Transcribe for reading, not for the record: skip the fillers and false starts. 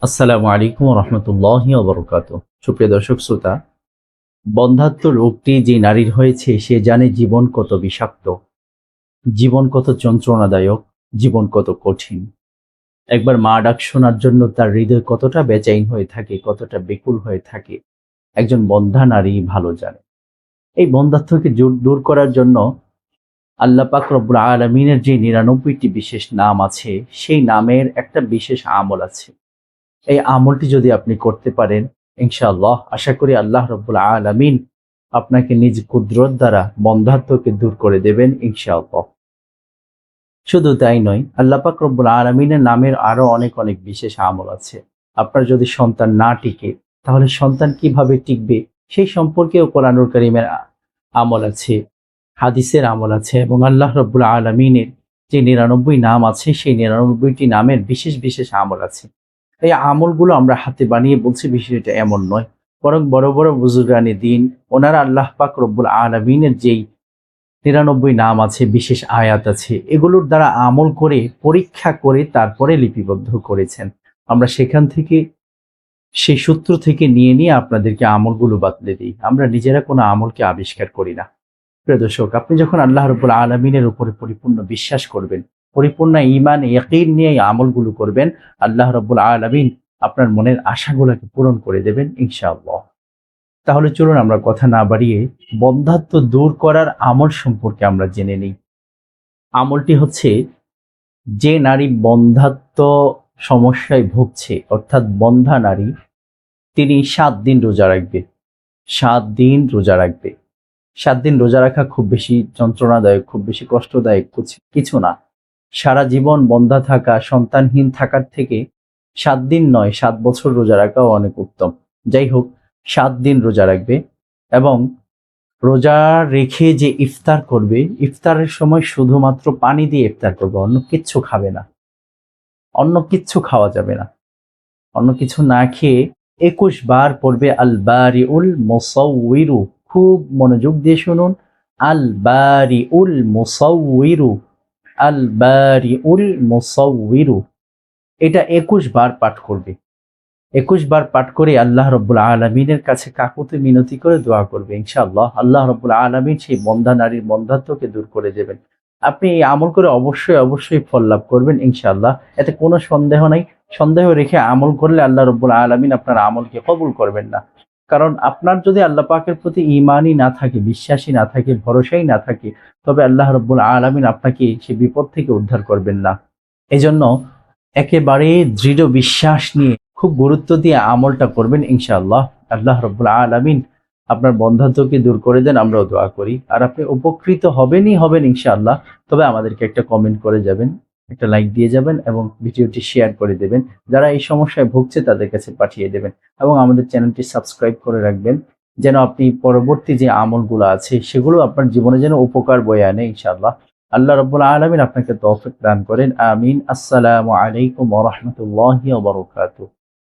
আসসালামু আলাইকুম রহমতুল্লাহি ওবরকাত। সুপ্রিয় দর্শক শ্রোতা, বন্ধ্যাত্ব রোগটি যে নারীর হয়েছে সে জানে জীবন কত বিষাক্ত, জীবন কত যন্ত্রণাদায়ক, জীবন কত কঠিন। একবার মা ডাক শোনার জন্য তার হৃদয় কতটা বেচাইন হয়ে থাকে, কতটা বেকুল হয়ে থাকে, একজন বন্ধ্যা নারী ভালো জানে। এই বন্ধ্যাত্বকে দূর করার জন্য আল্লাহ পাক রব্বুল আলামিনের যে ৯৯টি বিশেষ নাম আছে, সেই নামের একটা বিশেষ আমল আছে। এই আমলটি যদি আপনি করতে পারেন, ইনশাআল্লাহ আশা করি আল্লাহ রাব্বুল আলামিন আপনাকে নিজ কুদরত দ্বারা বন্ধ্যাত্বকে দূর করে দেবেন ইনশাআল্লাহ। শুধু তাই নয়, আল্লাহ পাক রব্বুল আলামিনের নামের আরো অনেক অনেক বিশেষ আমল আছে। আপনার যদি সন্তান না টিকে, তাহলে সন্তান কিভাবে টিকবে সেই সম্পর্কেও কোরআনুল কারীমের আমল আছে, হাদিসের আমল আছে এবং আল্লাহ রাব্বুল আলামিনের যে ৯৯ নাম আছে সেই ৯৯টি নামের বিশেষ বিশেষ আমল আছে। এই আমলগুলো আমরা হাতে বানিয়ে বলছি, বিষয়টা এমন নয়। বরং বড় বড় বুজুর্গানি দিন, ওনারা আল্লাহ পাক রব্বুল আলামিনের যেই ৯৯ নাম আছে, বিশেষ আয়াত আছে, এগুলোর দ্বারা আমল করে পরীক্ষা করে তারপরে লিপিবদ্ধ করেছেন। আমরা সেখান থেকে, সেই সূত্র থেকে নিয়ে নিয়ে আপনাদেরকে আমলগুলো বাতলে দিই। আমরা নিজেরা কোনো আমলকে আবিষ্কার করি না। প্রিয় দর্শক, আপনি যখন আল্লাহ রাব্বুল আলামিনের উপরে পরিপূর্ণ বিশ্বাস করবেন, পরিপূর্ণ ঈমান ইয়াকিন নিয়ে এই আমলগুলো করবেন, আল্লাহ রাব্বুল আলামিন আপনার মনের আশাগুলোকে পূরণ করে দেবেন ইনশাআল্লাহ। তাহলে চলুন আমরা কথা না বাড়িয়ে বন্ধ্যাত্ব দূর করার আমল সম্পর্কে আমরা জেনে নিই। আমলটি হচ্ছে, যে নারী বন্ধ্যাত্ব সমস্যায় ভুগছে, অর্থাৎ বন্ধ্যা নারী, তিনি ৭ দিন রোজা রাখবে। ৭ দিন রোজা রাখবে। ৭ দিন রোজা রাখা খুব বেশি যন্ত্রণাদায়ক, খুব বেশি কষ্টদায়ক কিছু না। সারা জীবন বন্ধ্যা থাকা, সন্তানহীন থাকার থেকে ৭ দিন নয়, ৭ বছর রোজা রাখাও অনেক উত্তম। যাই হোক, ৭ দিন রোজা রাখবে এবং রোজা রেখে যে ইফতার করবে, ইফতারের সময় শুধুমাত্র পানি দিয়ে ইফতার করবে, অন্য কিচ্ছু খাবে না। অন্য কিচ্ছু খাওয়া যাবে না। অন্য কিছু না খেয়ে ২১ বার পড়বে আল বারিউল মুসাউইরু। খুব মনোযোগ দিয়ে শুনুন, আল বারিউল মুসাউইরু, আল বারিউল মুসাউইরু। এটা ২১ বার পাঠ করবে। ২১ বার পাঠ করে আল্লাহ রাব্বুল আলামিনের কাছে কাকুতি মিনতি করে দোয়া করবে। ইনশাআল্লাহ আল্লাহ রাব্বুল আলামিন সেই বন্ধ্যা নারীর বন্ধ্যাত্বকে দূর করে দেবেন। আপনি এই আমল করে অবশ্যই অবশ্যই ফল লাভ করবেন ইনশাআল্লাহ। এতে কোনো সন্দেহ নাই। সন্দেহ রেখে আমল করলে আল্লাহ রাব্বুল আলামিন আপনার আমলকে কবুল করবেন না। কারণ আপনার যদি আল্লাহ পাকের প্রতি ঈমানই না থাকে, বিশ্বাসই না থাকে, ভরসাই না থাকে, তবে আল্লাহ রাব্বুল আলামিন আপনাকে সেই বিপদ থেকে উদ্ধার করবেন না। এজন্য একেবারে দৃঢ় বিশ্বাস নিয়ে খুব গুরুত্ব দিয়ে আমলটা করবেন ইনশাআল্লাহ। আল্লাহ রাব্বুল আলামিন আপনার বন্ধ্যাত্বকে দূর করে দেন, আমরাও দোয়া করি। আর আপনি উপকৃত হবেনই হবেন ইনশাআল্লাহ। তবে আমাদেরকে একটা কমেন্ট করে যাবেন, একটা লাইক দিয়ে যাবেন এবং ভিডিওটি শেয়ার করে দেবেন। যারা এই সমস্যায় ভুগছে তাদের কাছে পাঠিয়ে দেবেন এবং আমাদের চ্যানেলটি সাবস্ক্রাইব করে রাখবেন, যেন আপনি পরবর্তী যে আমলগুলো আছে সেগুলো আপনার জীবনে যেন উপকার বয়ে আনে ইনশাআল্লাহ। আল্লাহ রাব্বুল আলামিন আপনাকে তৌফিক দান করেন। আমিন। আসসালামু আলাইকুম ওয়া রাহমাতুল্লাহি ওয়া বারাকাতুহু।